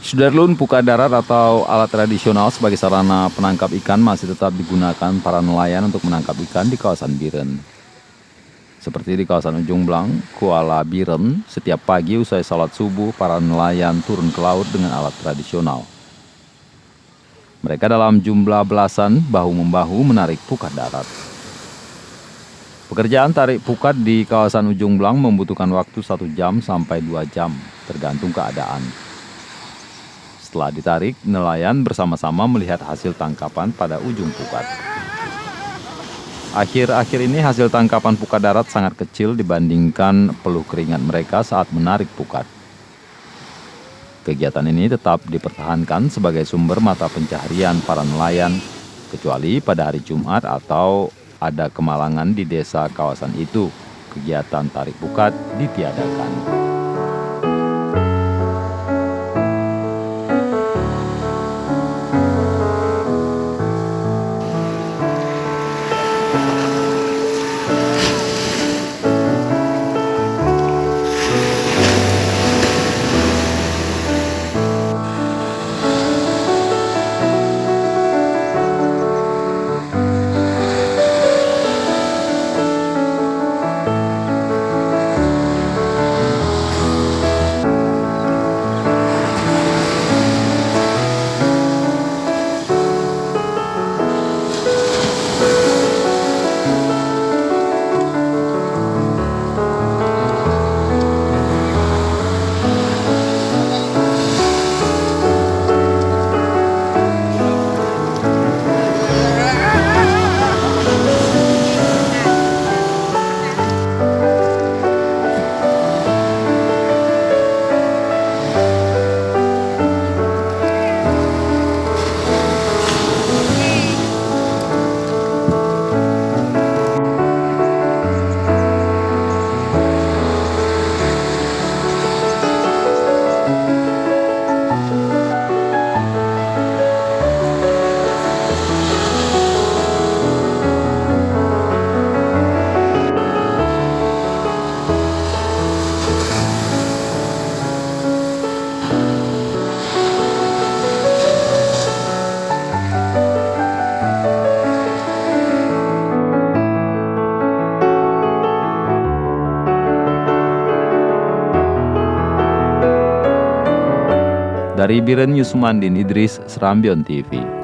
Sudarlun, pukat darat atau alat tradisional sebagai sarana penangkap ikan masih tetap digunakan para nelayan untuk menangkap ikan di kawasan Biren. Seperti di kawasan Ujung Blang, Kuala Biren, setiap pagi usai salat subuh, para nelayan turun ke laut dengan alat tradisional. Mereka dalam jumlah belasan bahu-membahu menarik pukat darat. Pekerjaan tarik pukat di kawasan Ujung Blang membutuhkan waktu 1 jam sampai 2 jam, tergantung keadaan. Setelah ditarik, nelayan bersama-sama melihat hasil tangkapan pada ujung pukat. Akhir-akhir ini hasil tangkapan pukat darat sangat kecil dibandingkan peluh keringat mereka saat menarik pukat. Kegiatan ini tetap dipertahankan sebagai sumber mata pencaharian para nelayan, kecuali pada hari Jumat atau ada kemalangan di desa kawasan itu, kegiatan tarik pukat ditiadakan. Dari Biren, Yusmandin Idris, Serambion TV.